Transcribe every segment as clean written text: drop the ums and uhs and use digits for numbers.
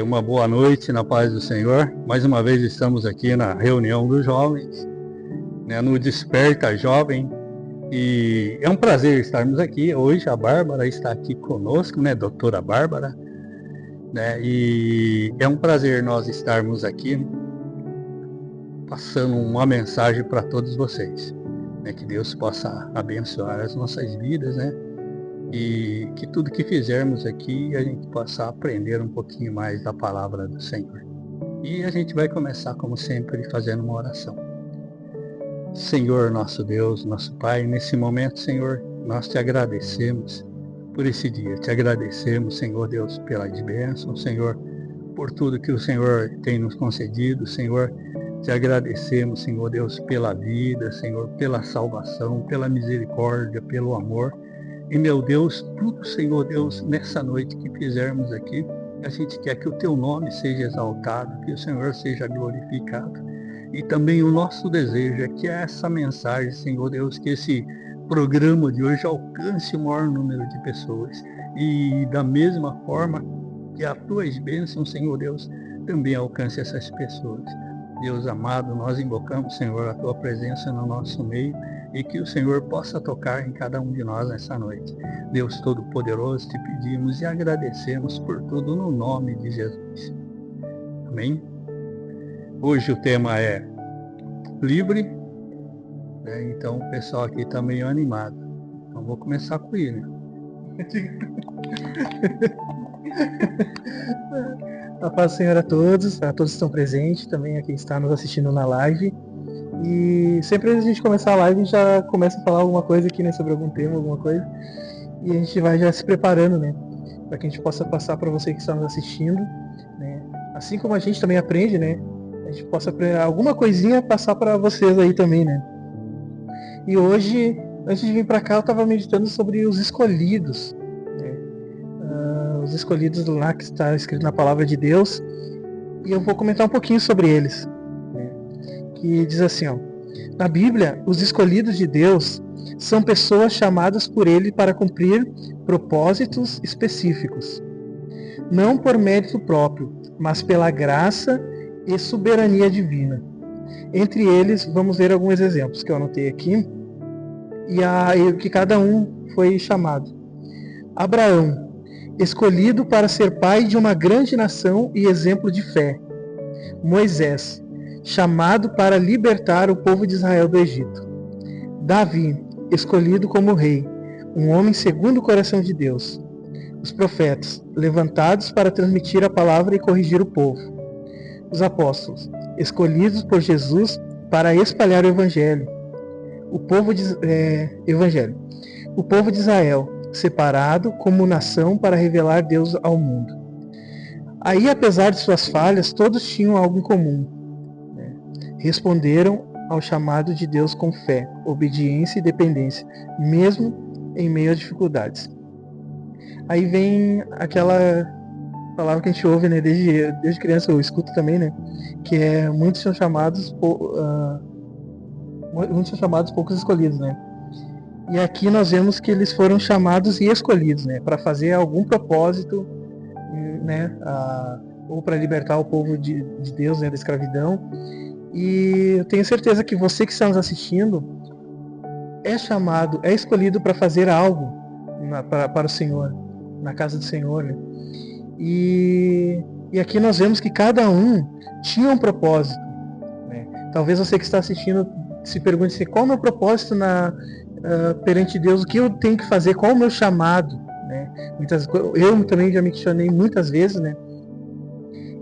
Uma boa noite na paz do Senhor. Mais uma vez estamos aqui na reunião dos jovens, né, no Desperta Jovem. E é um prazer estarmos aqui. Hoje a Bárbara está aqui conosco, né, doutora Bárbara, né, e é um prazer nós estarmos aqui passando uma mensagem para todos vocês, né, que Deus possa abençoar as nossas vidas, né, e que tudo que fizermos aqui a gente possa aprender um pouquinho mais da palavra do Senhor. E a gente vai começar, como sempre, fazendo uma oração. Senhor, nosso Deus, nosso Pai, nesse momento, Senhor, nós te agradecemos por esse dia. Te agradecemos, Senhor Deus, pelas bênçãos, Senhor, por tudo que o Senhor tem nos concedido, Senhor. Te agradecemos, Senhor Deus, pela vida, Senhor, pela salvação, pela misericórdia, pelo amor. E, meu Deus, tudo, Senhor Deus, nessa noite que fizermos aqui, a gente quer que o teu nome seja exaltado, que o Senhor seja glorificado. E também o nosso desejo é que essa mensagem, Senhor Deus, que esse programa de hoje alcance o maior número de pessoas. E da mesma forma que as tuas bênçãos, Senhor Deus, também alcance essas pessoas. Deus amado, nós invocamos, Senhor, a tua presença no nosso meio e que o Senhor possa tocar em cada um de nós nessa noite. Deus Todo-Poderoso, te pedimos e agradecemos por tudo no nome de Jesus. Amém? Hoje o tema é livre, né? Então o pessoal aqui está meio animado. Então vou começar com ele. A paz do Senhor a todos que estão presentes, também a quem está nos assistindo na live. E sempre antes de a gente começar a live, a gente já começa a falar alguma coisa aqui, né, sobre algum tema, alguma coisa. E a gente vai já se preparando, né, para que a gente possa passar para você que está nos assistindo, né. Assim como a gente também aprende, né, a gente possa aprender alguma coisinha passar para vocês aí também, né. E hoje, antes de vir para cá, eu estava meditando sobre os escolhidos, né, os escolhidos lá que está escrito na palavra de Deus, e eu vou comentar um pouquinho sobre eles, né, que diz assim, ó: na Bíblia, os escolhidos de Deus são pessoas chamadas por Ele para cumprir propósitos específicos, não por mérito próprio, mas pela graça e soberania divina. Entre eles, vamos ver alguns exemplos que eu anotei aqui, e que cada um foi chamado. Abraão, escolhido para ser pai de uma grande nação e exemplo de fé. Moisés, chamado para libertar o povo de Israel do Egito. Davi, escolhido como rei, um homem segundo o coração de Deus. Os profetas, levantados para transmitir a palavra e corrigir o povo. Os apóstolos, escolhidos por Jesus para espalhar o evangelho. O povo de Israel, separado como nação para revelar Deus ao mundo. Aí, apesar de suas falhas, todos tinham algo em comum. Responderam ao chamado de Deus com fé, obediência e dependência, mesmo em meio a dificuldades. Aí vem aquela palavra que a gente ouve, né, desde criança, eu escuto também, né, que é muitos são chamados, poucos escolhidos, né. E aqui nós vemos que eles foram chamados e escolhidos, né, para fazer algum propósito, né, ou para libertar o povo de Deus, né, da escravidão. E eu tenho certeza que você que está nos assistindo é chamado, é escolhido para fazer algo para o Senhor, na casa do Senhor, né? E aqui nós vemos que cada um tinha um propósito, né? Talvez você que está assistindo se pergunte assim, qual é o meu propósito perante Deus, o que eu tenho que fazer, qual é o meu chamado, né? Eu também já me questionei muitas vezes, né?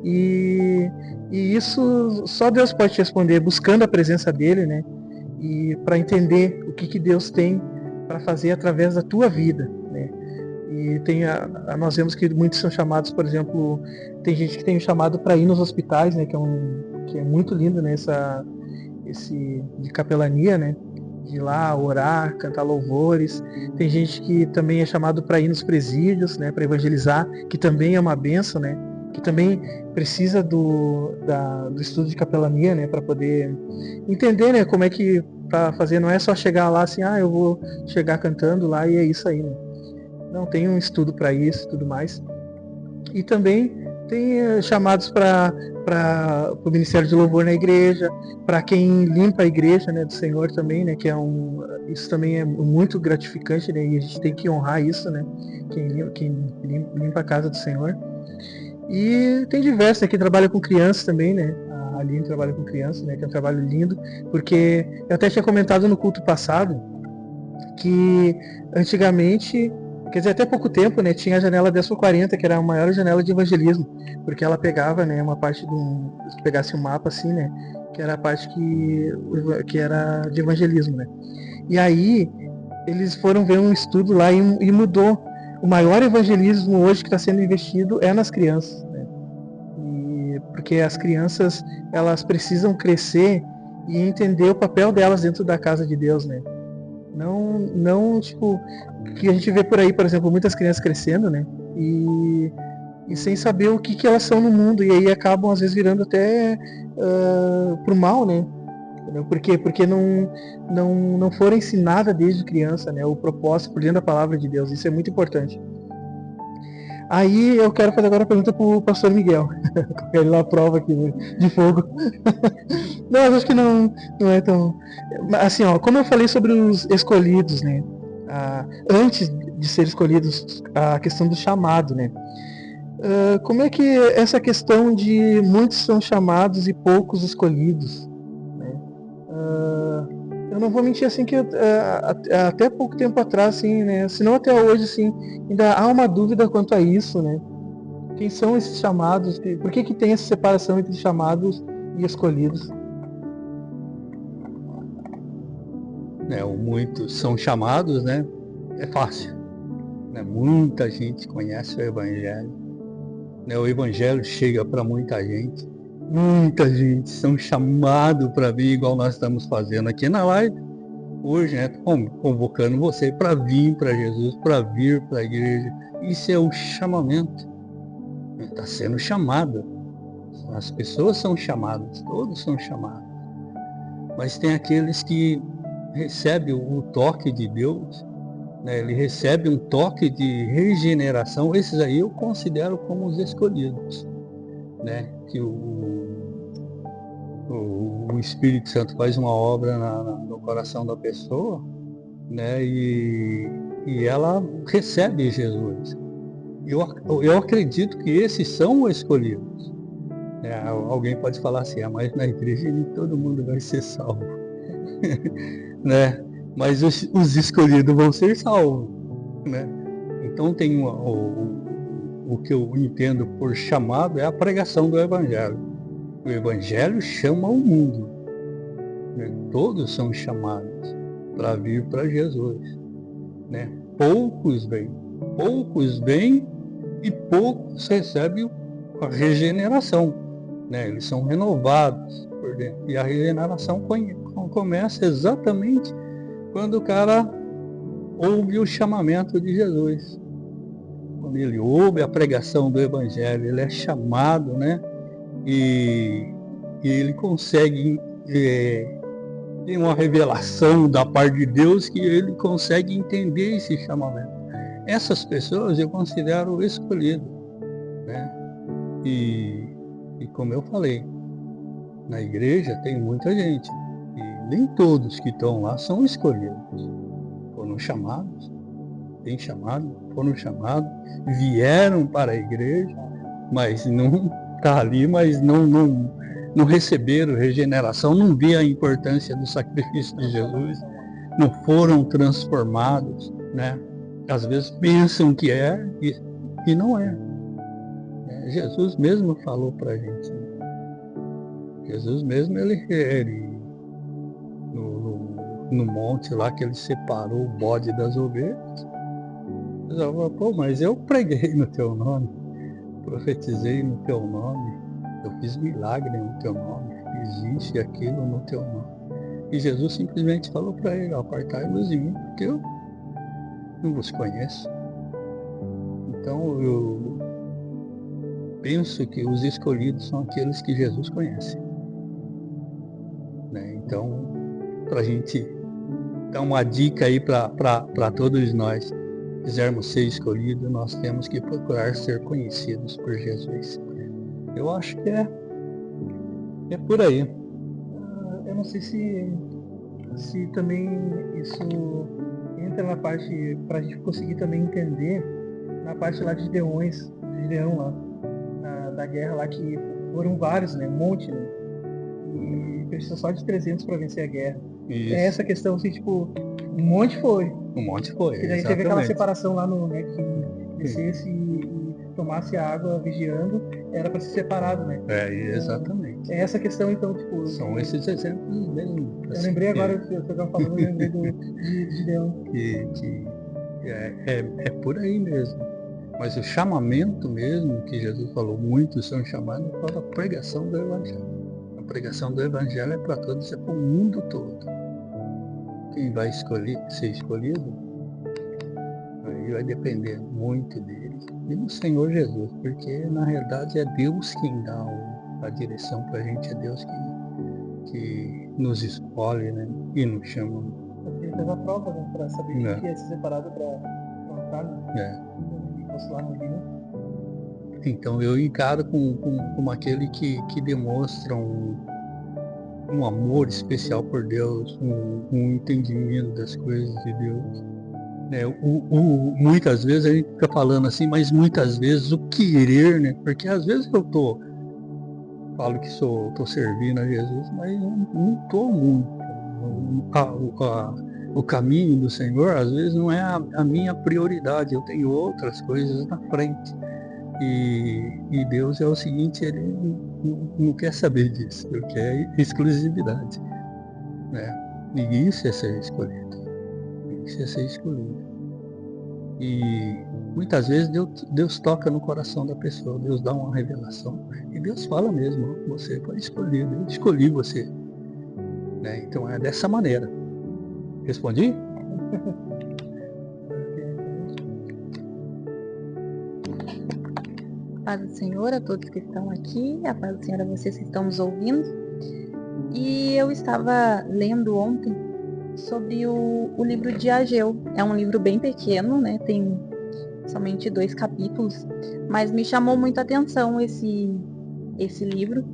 E isso só Deus pode te responder, buscando a presença dele, né? E para entender o que Deus tem para fazer através da tua vida, né? E nós vemos que muitos são chamados, por exemplo, tem gente que tem um chamado para ir nos hospitais, né? Que é muito lindo, né? Esse de capelania, né? De ir lá orar, cantar louvores. Tem gente que também é chamado para ir nos presídios, né? Para evangelizar, que também é uma bênção, né? Que também precisa do estudo de capelania, né, para poder entender, né, como é que para fazer, não é só chegar lá assim, eu vou chegar cantando lá e é isso aí, né? Não, tem um estudo para isso e tudo mais. E também Tem chamados para o Ministério de Louvor na igreja, para quem limpa a igreja, né, do Senhor também, né, que isso também é muito gratificante, né, e a gente tem que honrar isso, né, quem limpa a casa do Senhor. E tem diversos, né, quem trabalha com crianças também, né, a Aline trabalha com crianças, né, que é um trabalho lindo, porque eu até tinha comentado no culto passado que antigamente, quer dizer, até pouco tempo, né, tinha a janela 10x40, que era a maior janela de evangelismo, porque ela pegava, né, uma parte se pegasse um mapa assim, né, que era a parte que era de evangelismo, né. E aí eles foram ver um estudo lá e mudou. O maior evangelismo hoje que está sendo investido é nas crianças, né? Porque as crianças, elas precisam crescer e entender o papel delas dentro da casa de Deus, né? Não tipo, que a gente vê por aí, por exemplo, muitas crianças crescendo, né? E sem saber o que elas são no mundo, e aí acabam às vezes virando até pro mal, né? Por quê? Porque não foram ensinadas desde criança, né? O propósito por dentro da palavra de Deus. Isso é muito importante. Aí eu quero fazer agora a pergunta pro pastor Miguel. Ele lá prova aqui, né, de fogo. Não, eu acho que não é tão... Assim, ó, como eu falei sobre os escolhidos, né? Antes de ser escolhidos, a questão do chamado, né? Como é que essa questão de muitos são chamados e poucos escolhidos? Eu não vou mentir assim que até pouco tempo atrás, assim, né? Se não até hoje, assim, ainda há uma dúvida quanto a isso, né? Quem são esses chamados? Por que tem essa separação entre chamados e escolhidos? Muitos são chamados, né? É fácil. Né? Muita gente conhece o Evangelho. Né? O Evangelho chega para muita gente. Muita gente são chamados para vir, igual nós estamos fazendo aqui na live hoje, né? Convocando você para vir para Jesus, para vir para a igreja. Isso é o chamamento. Está sendo chamado. As pessoas são chamadas, todos são chamados. Mas tem aqueles que recebem o toque de Deus, né? Ele recebe um toque de regeneração. Esses aí eu considero como os escolhidos, né? Que o Espírito Santo faz uma obra no coração da pessoa, né? E ela recebe Jesus. Eu acredito que esses são os escolhidos. Alguém pode falar assim, mas na igreja nem todo mundo vai ser salvo. Né? Mas os escolhidos vão ser salvos. Né? Então tem o que eu entendo por chamado é a pregação do Evangelho. O Evangelho chama o mundo. Né? Todos são chamados para vir para Jesus. Né? Poucos vêm e poucos recebem a regeneração. Né? Eles são renovados por dentro. E a regeneração começa exatamente quando o cara ouve o chamamento de Jesus. Quando ele ouve a pregação do Evangelho, ele é chamado, né? E ele consegue tem uma revelação da parte de Deus que ele consegue entender esse chamamento. Essas pessoas eu considero escolhidas, né? E como eu falei, na igreja tem muita gente e nem todos que estão lá são escolhidos. Foram chamados, foram chamados, vieram para a igreja, mas não está ali, mas não receberam regeneração, não vê a importância do sacrifício de Jesus, não foram transformados, né? Às vezes pensam que é e não é. Jesus mesmo falou para a gente. Jesus mesmo, ele no monte lá que ele separou o bode das ovelhas, ele falou, pô, mas eu preguei no teu nome, profetizei no teu nome, eu fiz milagre no teu nome, existe aquilo no teu nome. E Jesus simplesmente falou para ele, apartai-vos de mim, porque eu não vos conheço. Então eu penso que os escolhidos são aqueles que Jesus conhece. Né? Então, para a gente dar uma dica aí para todos nós, quisermos ser escolhidos, nós temos que procurar ser conhecidos por Jesus. Eu acho que é por aí. Eu não sei se também isso entra na parte, para a gente conseguir também entender, na parte lá de Gideão lá, da guerra lá, que foram vários, né, um monte, né, e precisou só de 300 para vencer a guerra. Isso. É essa questão, assim, tipo, um monte foi. E daí teve aquela separação lá no, né, que descesse e tomasse a água vigiando, era para ser separado, né? Exatamente. É essa questão, então, tipo... São esses exemplos mesmo. Eu lembrei agora que eu estava falando, eu lembrei de Gideão. Que é por aí mesmo. Mas o chamamento mesmo, que Jesus falou, muitos são chamados para a pregação do Evangelho. A pregação do Evangelho é para todos, é para o mundo todo. Quem vai ser escolhido, aí vai depender muito dele e do Senhor Jesus, porque na realidade é Deus quem dá a direção para a gente, é Deus que nos escolhe, né, e nos chama. Porque ele fez a prova, né, para saber que ia ser separado para lutar, né? E fosse lá no Rio. Então eu encaro como aquele que demonstra um amor especial por Deus, um entendimento das coisas de Deus. Muitas vezes a gente fica falando assim, mas muitas vezes o querer, né? Porque às vezes eu falo que estou servindo a Jesus, mas não estou muito. O caminho do Senhor às vezes não é a minha prioridade, eu tenho outras coisas na frente. E Deus é o seguinte, ele não quer saber disso, ele quer exclusividade, né? E isso é ser escolhido. Isso é ser escolhido. E muitas vezes Deus toca no coração da pessoa, Deus dá uma revelação, né? E Deus fala mesmo, você foi escolhido, eu escolhi você, né? Então é dessa maneira. Respondi? Paz do Senhor a todos que estão aqui, a paz do Senhor a vocês que estão nos ouvindo. E eu estava lendo ontem sobre o livro de Ageu. É um livro bem pequeno, né? Tem somente 2 capítulos, mas me chamou muito a atenção esse livro,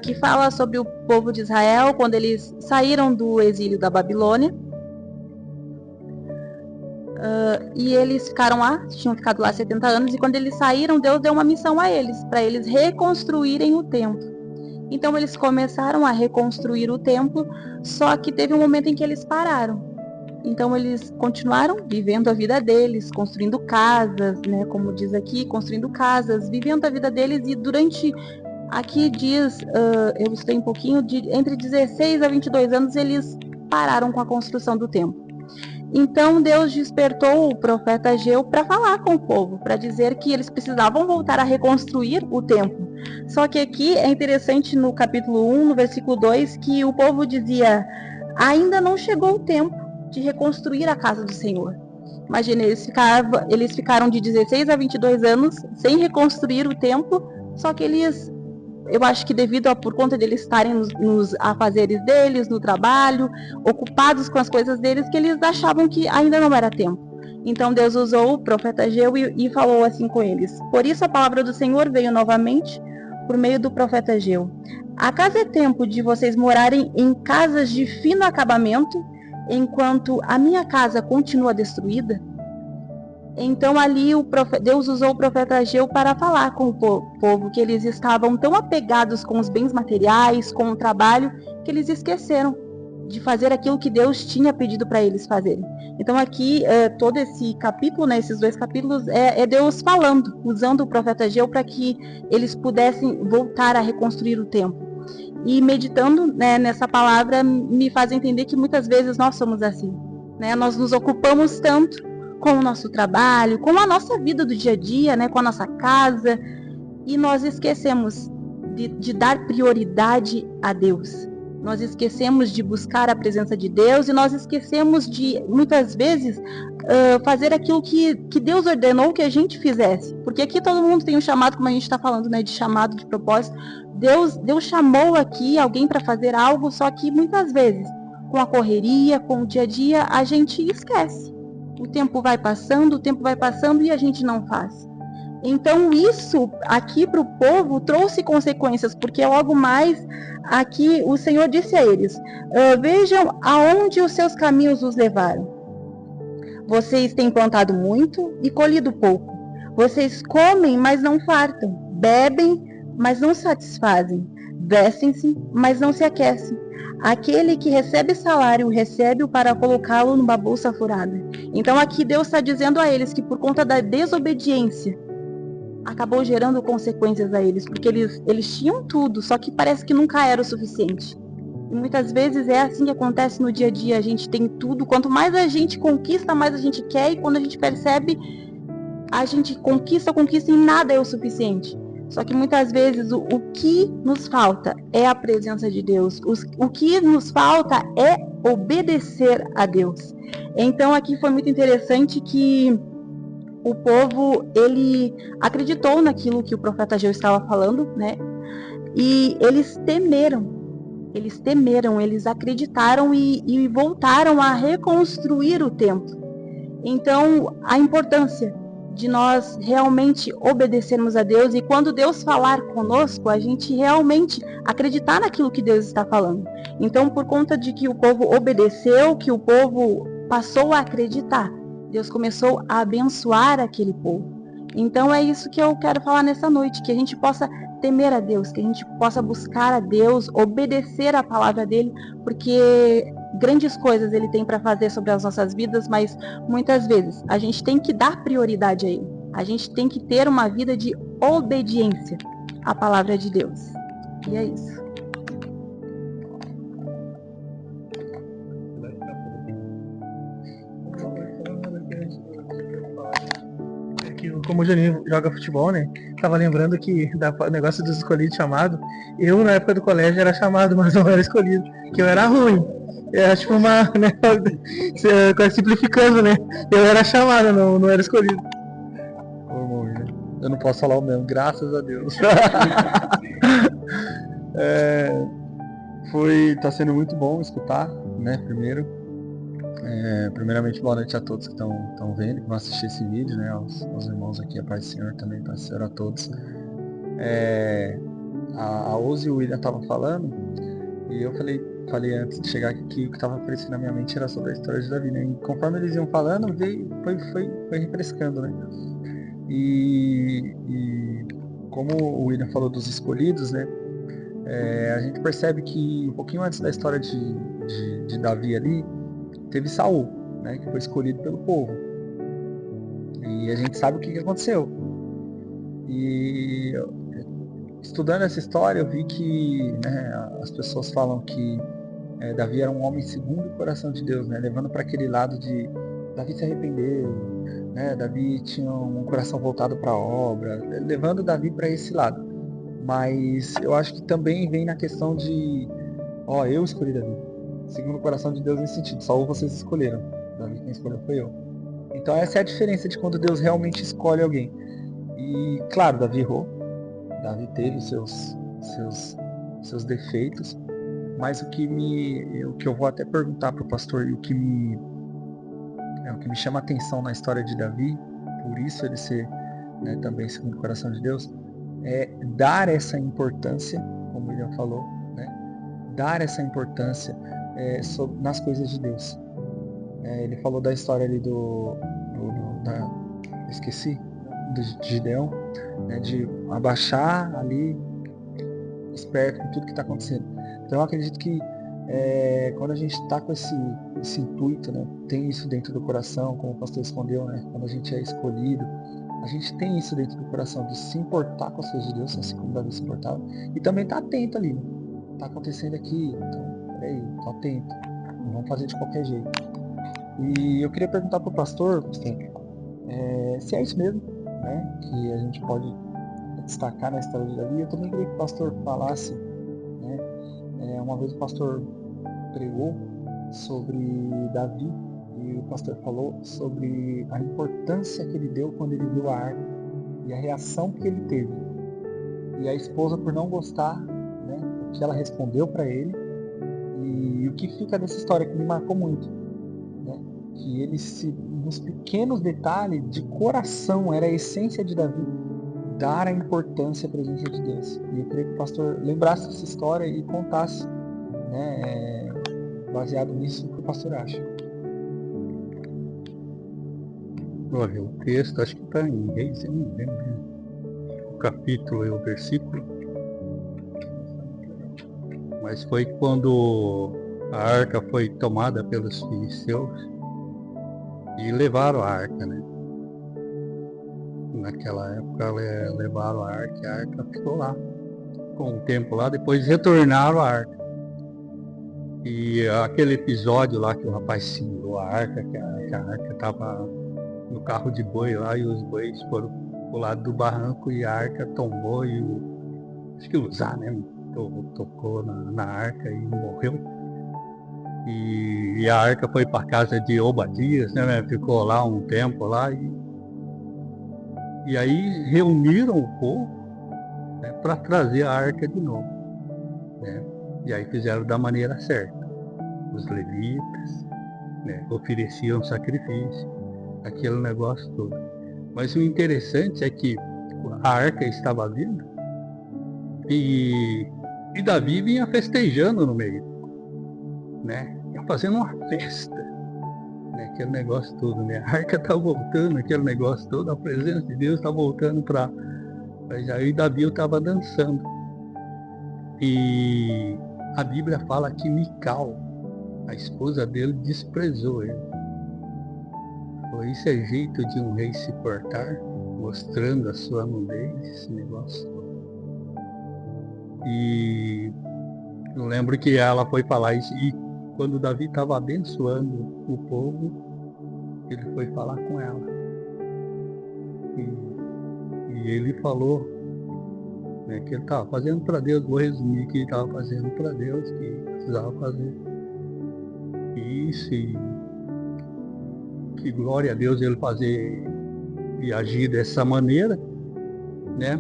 que fala sobre o povo de Israel quando eles saíram do exílio da Babilônia. E eles ficaram lá, tinham ficado lá 70 anos, e quando eles saíram, Deus deu uma missão a eles, para eles reconstruírem o templo. Então eles começaram a reconstruir o templo, só que teve um momento em que eles pararam. Então eles continuaram vivendo a vida deles, construindo casas, né, como diz aqui, construindo casas, vivendo a vida deles, e durante, aqui diz, eu estudei um pouquinho, entre 16 a 22 anos eles pararam com a construção do templo. Então Deus despertou o profeta Ageu para falar com o povo, para dizer que eles precisavam voltar a reconstruir o templo. Só que aqui é interessante no capítulo 1, no versículo 2, que o povo dizia, ainda não chegou o tempo de reconstruir a casa do Senhor. Imagina, eles ficaram de 16 a 22 anos sem reconstruir o templo, só que eles, eu acho que por conta deles estarem nos afazeres deles, no trabalho, ocupados com as coisas deles, que eles achavam que ainda não era tempo. Então Deus usou o profeta Ageu e falou assim com eles. Por isso a palavra do Senhor veio novamente por meio do profeta Ageu. Acaso é tempo de vocês morarem em casas de fino acabamento, enquanto a minha casa continua destruída? Então ali Deus usou o profeta Ageu para falar com o povo, que eles estavam tão apegados com os bens materiais, com o trabalho, que eles esqueceram de fazer aquilo que Deus tinha pedido para eles fazerem. Então aqui, todo esse capítulo, né, esses 2 capítulos, é Deus falando, usando o profeta Ageu para que eles pudessem voltar a reconstruir o templo. E meditando, né, nessa palavra, me faz entender que muitas vezes nós somos assim, né? Nós nos ocupamos tanto com o nosso trabalho, com a nossa vida do dia a dia, né, com a nossa casa, e nós esquecemos de dar prioridade a Deus. Nós esquecemos de buscar a presença de Deus, e nós esquecemos de, muitas vezes, fazer aquilo que Deus ordenou que a gente fizesse. Porque aqui todo mundo tem um chamado, como a gente está falando, né, de chamado, de propósito. Deus chamou aqui alguém para fazer algo, só que muitas vezes, com a correria, com o dia a dia, a gente esquece. O tempo vai passando e a gente não faz. Então isso aqui para o povo trouxe consequências, porque logo mais aqui o Senhor disse a eles: vejam aonde os seus caminhos os levaram. Vocês têm plantado muito e colhido pouco. Vocês comem, mas não fartam. Bebem, mas não satisfazem. Vestem-se, mas não se aquecem. Aquele que recebe salário, recebe-o para colocá-lo numa bolsa furada. Então aqui Deus está dizendo a eles que por conta da desobediência, acabou gerando consequências a eles, porque eles tinham tudo, só que parece que nunca era o suficiente. E muitas vezes é assim que acontece no dia a dia, a gente tem tudo, quanto mais a gente conquista, mais a gente quer, e quando a gente percebe, a gente conquista e nada é o suficiente. Só que muitas vezes o que nos falta é a presença de Deus, o que nos falta é obedecer a Deus. Então aqui foi muito interessante que o povo, ele acreditou naquilo que o profeta Ageu estava falando, né? E eles temeram, eles acreditaram e voltaram a reconstruir o templo. Então, a importância de nós realmente obedecermos a Deus, e quando Deus falar conosco, a gente realmente acreditar naquilo que Deus está falando. Então, por conta de que o povo obedeceu, que o povo passou a acreditar, Deus começou a abençoar aquele povo. Então é isso que eu quero falar nessa noite, que a gente possa temer a Deus, que a gente possa buscar a Deus, obedecer a palavra dele, porque grandes coisas ele tem para fazer sobre as nossas vidas, mas muitas vezes a gente tem que dar prioridade a ele. A gente tem que ter uma vida de obediência à palavra de Deus. E é isso. Como o Juninho joga futebol, né? Tava lembrando que o negócio dos escolhidos chamado. Eu, na época do colégio, era chamado, mas não era escolhido. Que eu era ruim. Era tipo uma. Né, simplificando, né? Eu era chamado, não era escolhido. Eu não posso falar o mesmo, graças a Deus. Tá sendo muito bom escutar, né? Primeiramente, boa noite a todos que estão vendo, que vão assistir esse vídeo, né? Aos irmãos aqui, a paz do Senhor também, paz do Senhor a todos. A Ozi e o William estavam falando, e eu falei antes de chegar aqui que o que estava aparecendo na minha mente era sobre a história de Davi, né? E conforme eles iam falando, foi refrescando, né? E como o William falou dos escolhidos, né? A gente percebe que um pouquinho antes da história de Davi ali, teve Saul, né, que foi escolhido pelo povo. E a gente sabe o que aconteceu. E estudando essa história, eu vi que, né, as pessoas falam que Davi era um homem segundo o coração de Deus, né, levando para aquele lado de Davi se arrependeu, né, Davi tinha um coração voltado para a obra, levando Davi para esse lado. Mas eu acho que também vem na questão de, eu escolhi Davi. Segundo o coração de Deus nesse sentido. Saul vocês escolheram. Davi quem escolheu foi eu. Então essa é a diferença de quando Deus realmente escolhe alguém. E claro, Davi errou. Davi teve os seus defeitos. Mas o que eu vou até perguntar para o pastor, e o que me chama a atenção na história de Davi, por isso ele ser, né, também segundo o coração de Deus, é dar essa importância, como ele falou, né? Dar essa importância nas coisas de Deus. Ele falou da história ali esqueci, do Gideão, né, de abaixar ali, esperto com tudo que está acontecendo. Então eu acredito que quando a gente está com esse intuito, né, tem isso dentro do coração, como o pastor escondeu, né, quando a gente é escolhido, a gente tem isso dentro do coração, de se importar com as coisas de Deus, assim como Davi se importava, e também tá atento ali, né? Tá acontecendo aqui, então, peraí, tô atento, não vamos fazer de qualquer jeito. E eu queria perguntar pro pastor, se é isso mesmo, né, que a gente pode destacar na história de Davi. Eu também queria que o pastor falasse, né, uma vez o pastor pregou sobre Davi, e o pastor falou sobre a importância que ele deu quando ele viu a arca e a reação que ele teve. E a esposa, por não gostar, né, o que ela respondeu para ele, e o que fica dessa história que me marcou muito, né, que ele nos pequenos detalhes de coração, era a essência de Davi, dar a importância à presença de Deus. E eu queria que o pastor lembrasse essa história e contasse, né, baseado nisso, o que o pastor acha. Olha, o texto acho que está em Reis, eu não lembro o capítulo e o versículo, mas foi quando a arca foi tomada pelos filisteus e levaram a arca, né? Naquela época levaram a arca ficou lá, com o tempo lá, depois retornaram a arca. E aquele episódio lá que o rapaz simulou a arca, que a arca estava no carro de boi lá e os bois foram pro lado do barranco e a arca tombou e acho que o Zá, né, tocou na arca e morreu. E a arca foi para casa de Obadias, né, ficou lá um tempo lá e aí reuniram o povo, né, para trazer a arca de novo, né, e aí fizeram da maneira certa. Os levitas, né, ofereciam sacrifício, aquele negócio todo. Mas o interessante é que a arca estava vindo e Davi vinha festejando no meio, né? Ia fazendo uma festa, né? Aquele negócio todo, né? A arca está voltando, aquele negócio todo, a presença de Deus está voltando para aí Davi estava dançando. E a Bíblia fala que Mical, a esposa dele, desprezou ele. Isso é jeito de um rei se portar, mostrando a sua nudez, esse negócio todo. E eu lembro que ela foi falar isso, e quando Davi estava abençoando o povo, ele foi falar com ela. E ele falou, né, que ele estava fazendo para Deus, vou resumir que ele estava fazendo para Deus, que precisava fazer isso, e que glória a Deus ele fazer e agir dessa maneira, né?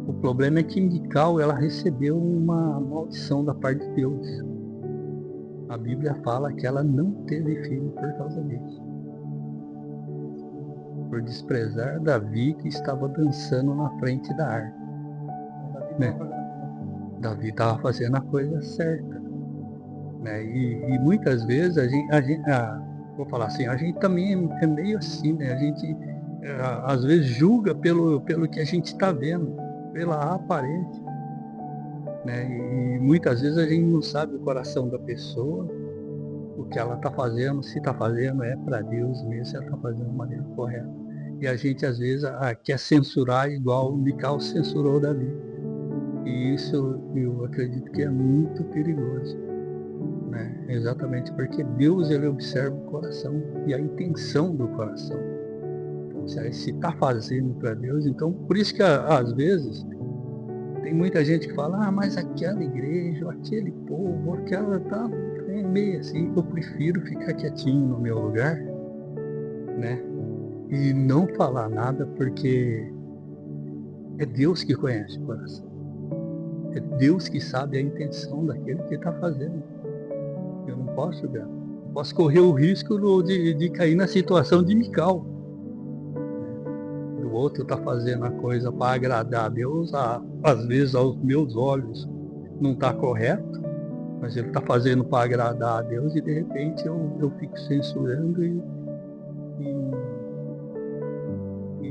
O problema é que Mical, ela recebeu uma maldição da parte de Deus. A Bíblia fala que ela não teve filho por causa disso. Por desprezar Davi, que estava dançando na frente da arca, né? Davi estava fazendo a coisa certa, né? E muitas vezes vou falar assim, a gente também é meio assim, né? A gente às vezes julga pelo que a gente está vendo, pela aparência, né? E muitas vezes a gente não sabe o coração da pessoa, o que ela está fazendo, se está fazendo é para Deus mesmo, se ela está fazendo de maneira correta. E a gente às vezes quer censurar igual o Mical censurou Davi. E isso eu acredito que é muito perigoso, né? Exatamente porque Deus, ele observa o coração e a intenção do coração. Então, se está fazendo para Deus, então por isso que às vezes tem muita gente que fala, mas aquela igreja, aquele povo, aquela tá meio assim, eu prefiro ficar quietinho no meu lugar, né? E não falar nada, porque é Deus que conhece o coração. É Deus que sabe a intenção daquele que está fazendo. Eu não posso julgar. Eu posso correr o risco de cair na situação de Mical. O outro está fazendo a coisa para agradar a Deus, às vezes aos meus olhos não está correto, mas ele está fazendo para agradar a Deus e de repente eu fico censurando e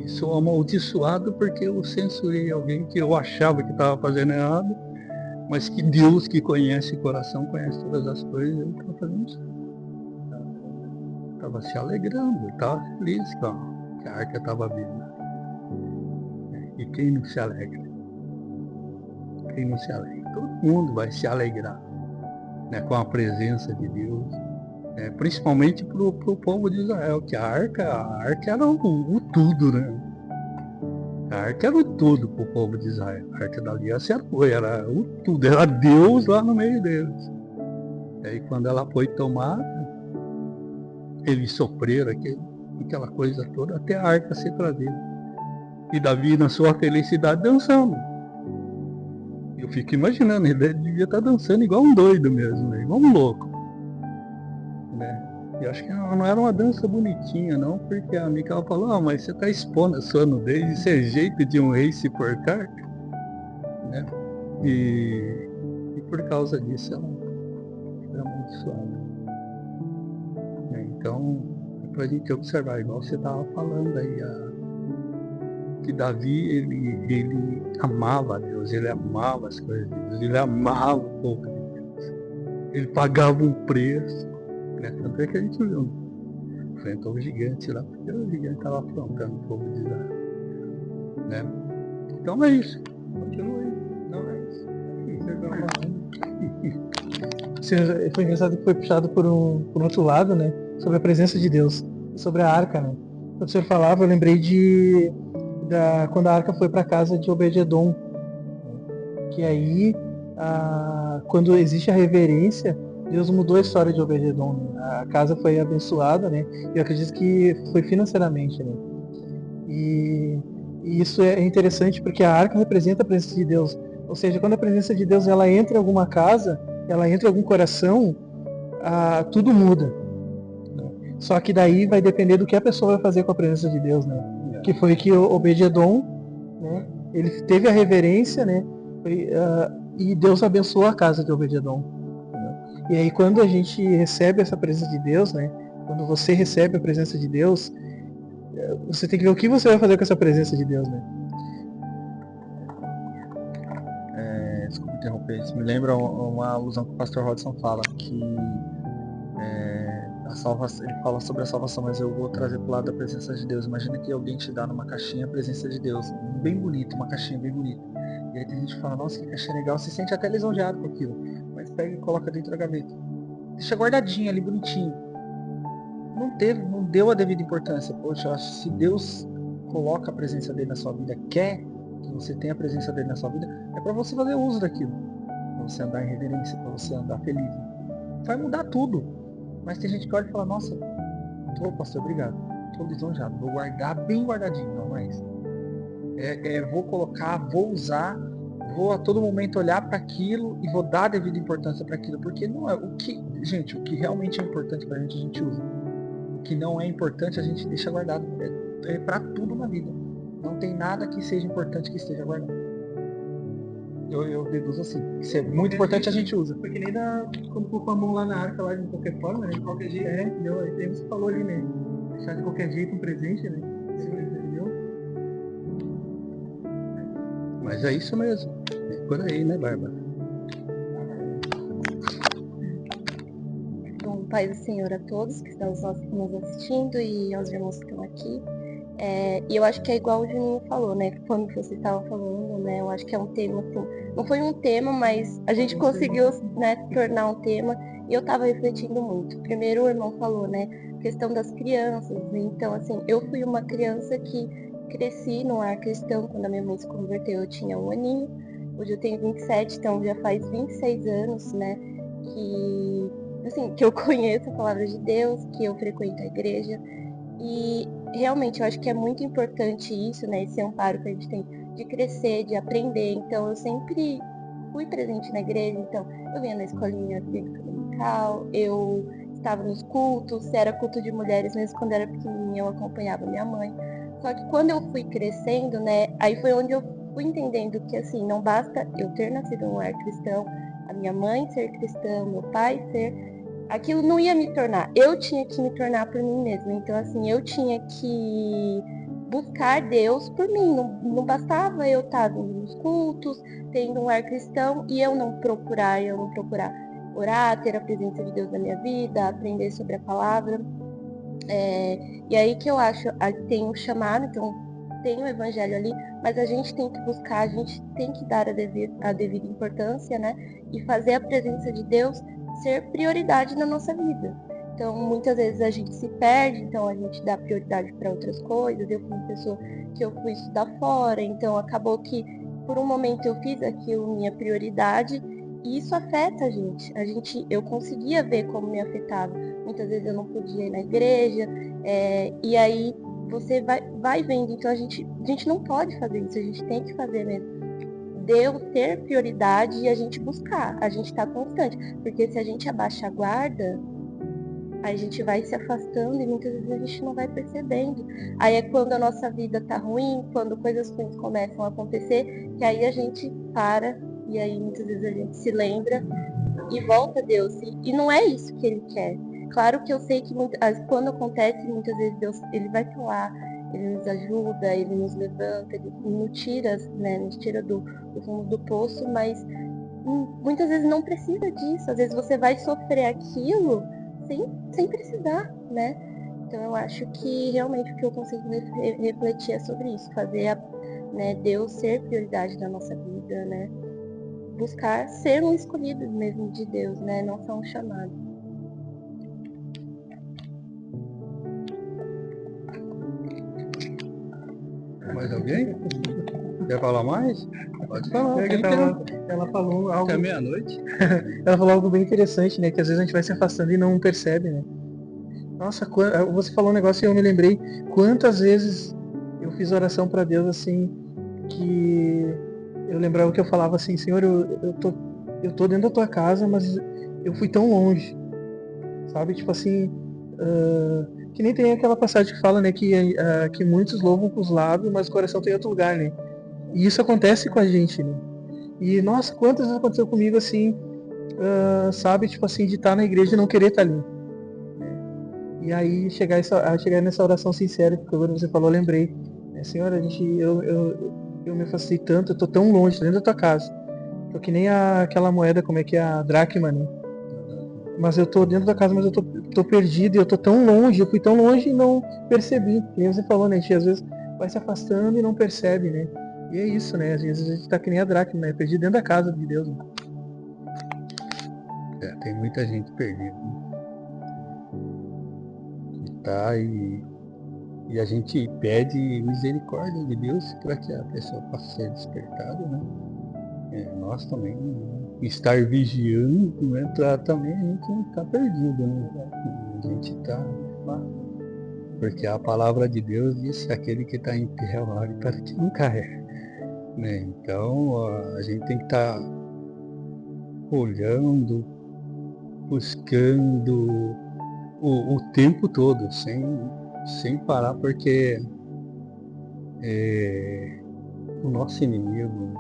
sou amaldiçoado porque eu censurei alguém que eu achava que estava fazendo errado, mas que Deus, que conhece o coração, conhece todas as coisas, ele estava fazendo isso. Estava se alegrando, estava feliz que a arca estava vindo. E quem não se alegra? Quem não se alegra? Todo mundo vai se alegrar, né, com a presença de Deus, principalmente para o povo de Israel, que a arca era o tudo, né? A arca era o tudo para o povo de Israel. A arca da aliança era o tudo, era Deus lá no meio deles. E aí quando ela foi tomada, eles sofreram aquela coisa toda até a arca ser trazida. E Davi, na sua felicidade, dançando. Eu fico imaginando, ele devia estar dançando igual um doido mesmo, né? Igual um louco, né? E acho que não era uma dança bonitinha, não, porque a Micaela falou, mas você está expondo a sua nudez, isso é jeito de um rei se portar, né? E por causa disso ela foi amaldiçoada. Então, é pra gente observar, igual você estava falando aí, que Davi, ele amava a Deus, ele amava as coisas de Deus, ele amava o povo de Deus. Ele pagava um preço, né? Tanto é que a gente viu, enfrentou o gigante lá, porque o gigante estava afrontando o povo de Israel, né? Então é isso. Continua aí. Não é isso. Você vai falando. Foi engraçado que foi puxado por outro lado, né? Sobre a presença de Deus, sobre a arca, né? Quando o senhor falava, eu lembrei quando a arca foi para a casa de Obed-edom, que aí, quando existe a reverência, Deus mudou a história de Obed-edom, né? A casa foi abençoada, né? E eu acredito que foi financeiramente, né? E isso é interessante porque a arca representa a presença de Deus. Ou seja, quando a presença de Deus ela entra em alguma casa, ela entra em algum coração, tudo muda. Só que daí vai depender do que a pessoa vai fazer com a presença de Deus, né? Que foi que o Obed-edom, né? Ele teve a reverência, né? E Deus abençoou a casa de Obed-edom. E aí quando a gente recebe essa presença de Deus, né? Quando você recebe a presença de Deus, você tem que ver o que você vai fazer com essa presença de Deus, né? Desculpa interromper, isso me lembra uma alusão que o pastor Rodson fala, que a salvação, ele fala sobre a salvação, mas eu vou trazer pro lado da presença de Deus. Imagina que alguém te dá numa caixinha a presença de Deus, bem bonito, uma caixinha bem bonita. E aí tem gente que fala, nossa, que caixinha legal, se sente até lisonjeado com aquilo, mas pega e coloca dentro da gaveta. Deixa guardadinho ali, bonitinho. Não deu a devida importância. Poxa, eu acho que se Deus coloca a presença dele na sua vida, quer que você tenha a presença dele na sua vida, é para você fazer uso daquilo. Para você andar em reverência, para você andar feliz. Vai mudar tudo. Mas tem gente que olha e fala, nossa, pastor, obrigado. Tô lisonjeado, vou guardar bem guardadinho, não mais. Vou colocar, vou usar, vou a todo momento olhar para aquilo e vou dar a devida importância para aquilo, porque não é o que realmente é importante para a gente usa. O que não é importante a gente deixa guardado. É para tudo na vida. Não tem nada que seja importante que esteja guardado. Eu deduzo assim. Se é muito importante, a gente usa. Porque nem quando colocou a mão lá na arca, lá de qualquer forma, né? De qualquer jeito. Entendeu? Aí você falou ali, né? Deixar de qualquer jeito um presente, né? Entendeu? Mas é isso mesmo. É por aí, né, Bárbara? Bom, paz do Senhor a todos que estão nos assistindo e aos irmãos que estão aqui. E eu acho que é igual o Juninho falou, né? Quando você estava falando, né? Eu acho que é um tema, assim, não foi um tema, mas a gente conseguiu, né, tornar um tema e eu estava refletindo muito. Primeiro o irmão falou, né? Questão das crianças. Então, assim, eu fui uma criança que cresci no lar cristão. Quando a minha mãe se converteu, eu tinha 1 aninho. Hoje eu tenho 27, então já faz 26 anos, né? Que eu conheço a palavra de Deus, que eu frequento a igreja. E realmente eu acho que é muito importante isso, né? Esse amparo que a gente tem de crescer, de aprender. Então eu sempre fui presente na igreja, então eu vinha na escolinha bíblica dominical, eu estava nos cultos, se era culto de mulheres, mesmo quando era pequenininha eu acompanhava minha mãe. Só que quando eu fui crescendo, né? Aí foi onde eu fui entendendo que assim, não basta eu ter nascido num lar cristão, a minha mãe ser cristã, meu pai ser... Aquilo não ia me tornar, eu tinha que me tornar por mim mesma. Então, assim, eu tinha que buscar Deus por mim. Não bastava eu estar vindo nos cultos, tendo um lar cristão, e eu não procurar orar, ter a presença de Deus na minha vida, aprender sobre a palavra. E aí que eu acho, tem um chamado, então tem o evangelho ali, mas a gente tem que buscar, a gente tem que dar a devida importância, né? E fazer a presença de Deus ser prioridade na nossa vida. Então, muitas vezes a gente se perde, então a gente dá prioridade para outras coisas. Eu fui uma pessoa que eu fui estudar fora, então acabou que por um momento eu fiz aquilo minha prioridade e isso afeta a gente. Eu conseguia ver como me afetava. Muitas vezes eu não podia ir na igreja, e aí você vai vendo. Então a gente não pode fazer isso, a gente tem que fazer mesmo. Deus ter prioridade e a gente buscar, a gente tá constante. Porque se a gente abaixa a guarda, Aí a gente vai se afastando e muitas vezes a gente não vai percebendo. Aí é quando a nossa vida tá ruim, quando coisas ruins começam a acontecer, que aí a gente para e aí muitas vezes a gente se lembra e volta a Deus. E não é isso que Ele quer. Claro que eu sei que quando acontece, muitas vezes Deus Ele vai estar lá, Ele nos ajuda, Ele nos levanta, Ele nos tira, né, nos tira do fundo do poço, mas muitas vezes não precisa disso. Às vezes você vai sofrer aquilo sem precisar, né? Então eu acho que realmente o que eu consigo refletir é sobre isso, fazer né, Deus ser prioridade da nossa vida, né? Buscar ser um escolhido mesmo de Deus, né? Não só um chamado. Mais alguém? Quer falar mais? Pode falar. É que ela falou algo. Até meia-noite. Ela falou algo bem interessante, né? Que às vezes a gente vai se afastando e não percebe, né? Nossa, você falou um negócio e eu me lembrei quantas vezes eu fiz oração para Deus assim, que eu lembrava que eu falava assim, Senhor, eu tô dentro da tua casa, mas eu fui tão longe, sabe? Tipo assim, que nem tem aquela passagem que fala, né, que muitos louvam com os lábios, mas o coração tem outro lugar, né? E isso acontece com a gente, né? E nossa, quantas vezes aconteceu comigo assim, sabe? Tipo assim, de estar na igreja e não querer estar ali. E aí chegar nessa oração sincera que agora você falou, eu lembrei. Senhora, eu me afastei tanto, eu tô tão longe, dentro da tua casa. Tô que nem aquela moeda, como é que é a dracma, né? Mas eu tô dentro da casa, mas eu tô perdido, e eu tô tão longe, eu fui tão longe e não percebi. Que nem você falou, né? A gente às vezes vai se afastando e não percebe, né? E é isso, né? Às vezes a gente tá que nem a dracma, né? Perdido dentro da casa de Deus, né? Tem muita gente perdida. Tá? E a gente pede misericórdia de Deus para que a pessoa possa ser despertada, né? Nós também estar vigiando, né? Para também a gente não ficar perdido, né? A gente está... Porque a palavra de Deus diz aquele que está em pé, ore para que não caia. Né? Então a gente tem que estar olhando, buscando o tempo todo, sem parar, porque o nosso inimigo,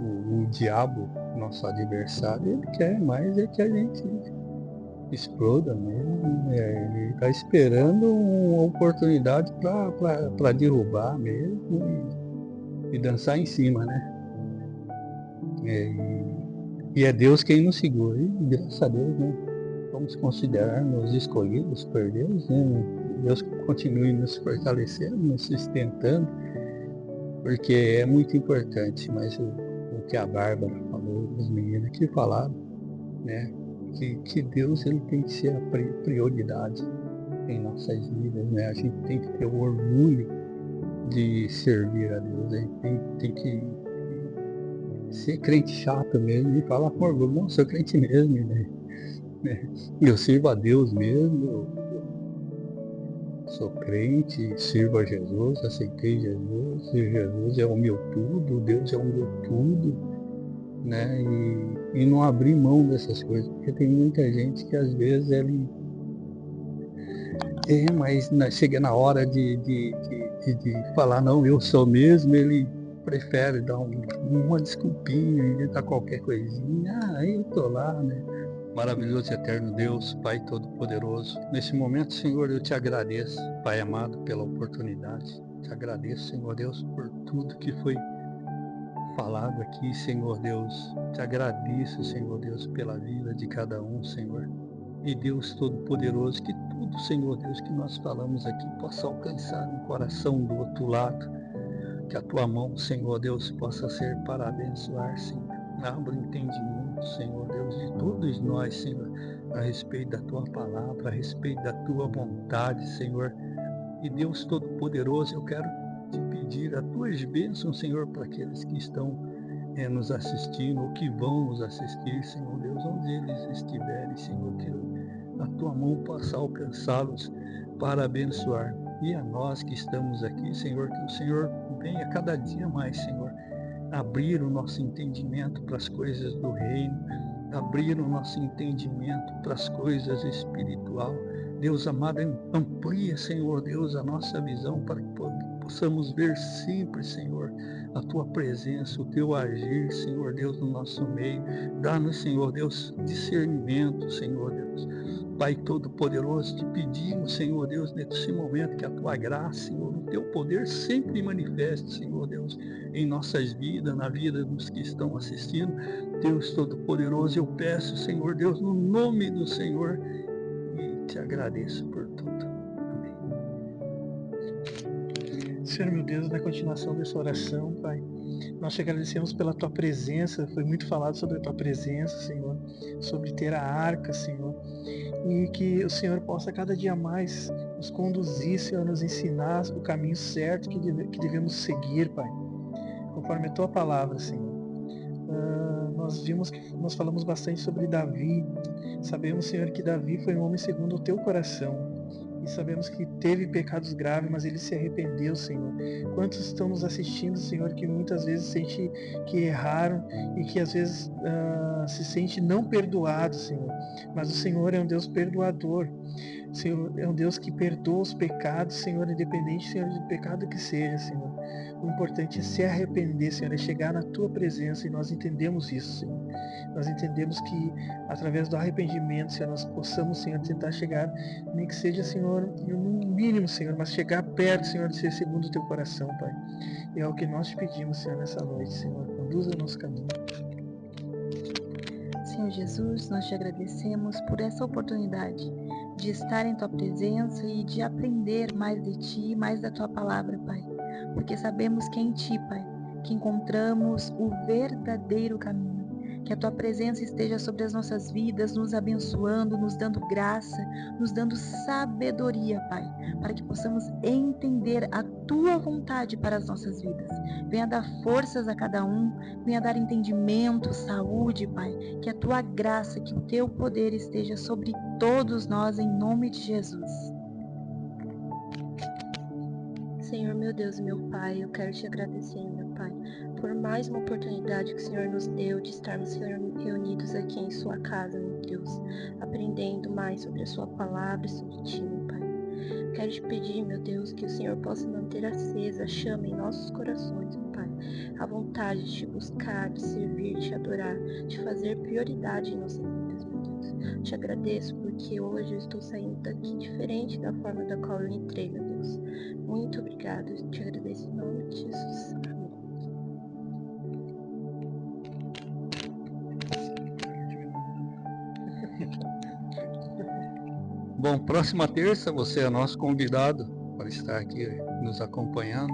o diabo, nosso adversário, ele quer mais que a gente exploda mesmo. Ele está esperando uma oportunidade para derrubar mesmo e dançar em cima, né? E é Deus quem nos segura. E graças a Deus, né? Vamos considerar-nos escolhidos por Deus, né? Deus continue nos fortalecendo, nos sustentando, porque é muito importante. Mas o que a Bárbara falou, os meninos aqui falaram, né? Que Deus ele tem que ser a prioridade em nossas vidas, né? A gente tem que ter o orgulho de servir a Deus, a gente tem que ser crente chato mesmo e falar com orgulho, não, sou crente mesmo, né? Eu sirvo a Deus mesmo, eu sou crente, sirvo a Jesus, aceitei Jesus, e Jesus é o meu tudo, Deus é o meu tudo, né? E não abrir mão dessas coisas, porque tem muita gente que às vezes mas chega na hora de falar, não, eu sou mesmo, ele prefere dar uma desculpinha, inventar qualquer coisinha, eu tô lá, né? Maravilhoso e eterno Deus, Pai Todo-Poderoso, nesse momento, Senhor, eu te agradeço, Pai amado, pela oportunidade, te agradeço, Senhor Deus, por tudo que foi falado aqui, Senhor Deus, te agradeço, Senhor Deus, pela vida de cada um, Senhor, e Deus Todo-Poderoso, que tudo, Senhor Deus, que nós falamos aqui possa alcançar um coração do outro lado, que a tua mão, Senhor Deus, possa ser para abençoar, Senhor. Abra o entendimento, Senhor Deus, de todos nós, Senhor, a respeito da tua palavra, a respeito da tua vontade, Senhor. E Deus Todo-Poderoso, eu quero te pedir as tuas bênçãos, Senhor, para aqueles que estão nos assistindo ou que vão nos assistir, Senhor Deus, onde eles estiverem, Senhor, que a tua mão possa alcançá-los para abençoar. E a nós que estamos aqui, Senhor, que o Senhor venha cada dia mais, Senhor, abrir o nosso entendimento para as coisas do reino, abrir o nosso entendimento para as coisas espiritual. Deus amado, amplia, Senhor Deus, a nossa visão para que possamos ver sempre, Senhor, a Tua presença, o Teu agir, Senhor Deus, no nosso meio. Dá-nos, Senhor Deus, discernimento, Senhor Deus. Pai Todo-Poderoso, te pedimos, Senhor Deus, nesse momento, que a Tua graça, Senhor, o Teu poder sempre manifeste, Senhor Deus, em nossas vidas, na vida dos que estão assistindo. Deus Todo-Poderoso, eu peço, Senhor Deus, no nome do Senhor, e te agradeço por tudo. Amém. Senhor meu Deus, na continuação dessa oração, Pai, nós te agradecemos pela Tua presença. Foi muito falado sobre a Tua presença, Senhor, sobre ter a arca, Senhor, e que o Senhor possa cada dia mais nos conduzir, Senhor, nos ensinar o caminho certo que devemos seguir, Pai, conforme a Tua palavra, Senhor. Nós falamos bastante sobre Davi. Sabemos, Senhor, que Davi foi um homem segundo o Teu coração. E sabemos que teve pecados graves, mas ele se arrependeu, Senhor. Quantos estão nos assistindo, Senhor, que muitas vezes sentem que erraram e que às vezes se sente não perdoado, Senhor. Mas o Senhor é um Deus perdoador. Senhor, é um Deus que perdoa os pecados, Senhor, independente, Senhor, do pecado que seja, Senhor. O importante é se arrepender, Senhor, é chegar na Tua presença, e nós entendemos isso, Senhor. Nós entendemos que através do arrependimento, Senhor, nós possamos, Senhor, tentar chegar, nem que seja, Senhor, no mínimo, Senhor, mas chegar perto, Senhor, de ser segundo o Teu coração, Pai. E é o que nós te pedimos, Senhor, nessa noite, Senhor. Conduza o nosso caminho. Senhor Jesus, nós te agradecemos por essa oportunidade de estar em Tua presença e de aprender mais de Ti, mais da Tua palavra, Pai. Porque sabemos que é em Ti, Pai, que encontramos o verdadeiro caminho. Que a Tua presença esteja sobre as nossas vidas, nos abençoando, nos dando graça, nos dando sabedoria, Pai, para que possamos entender a Tua vontade para as nossas vidas. Venha dar forças a cada um, venha dar entendimento, saúde, Pai. Que a Tua graça, que o Teu poder esteja sobre todos nós, em nome de Jesus. Senhor, meu Deus e meu Pai, eu quero te agradecer, meu Pai, por mais uma oportunidade que o Senhor nos deu de estarmos reunidos aqui em Sua casa, meu Deus, aprendendo mais sobre a Sua palavra e sobre Ti, meu Pai. Quero te pedir, meu Deus, que o Senhor possa manter acesa a chama em nossos corações, meu Pai, a vontade de Te buscar, de servir, de Te adorar, de fazer prioridade em nossas vidas, meu Deus. Te agradeço porque hoje eu estou saindo daqui diferente da forma da qual eu entrei, meu Deus. Muito obrigada, eu te agradeço em nome de Jesus. Amém. Bom, próxima terça você é nosso convidado para estar aqui nos acompanhando.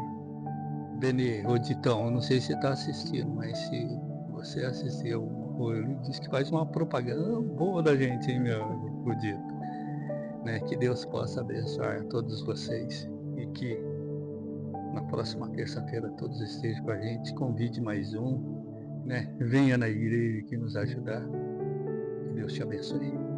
Beni, Oditão, eu não sei se você está assistindo, mas se você assistiu, ele disse que faz uma propaganda boa da gente, hein, meu Odito? Né? Que Deus possa abençoar a todos vocês e que na próxima terça-feira todos estejam com a gente. Convide mais um, né? Venha na igreja que nos ajudar. Que Deus te abençoe.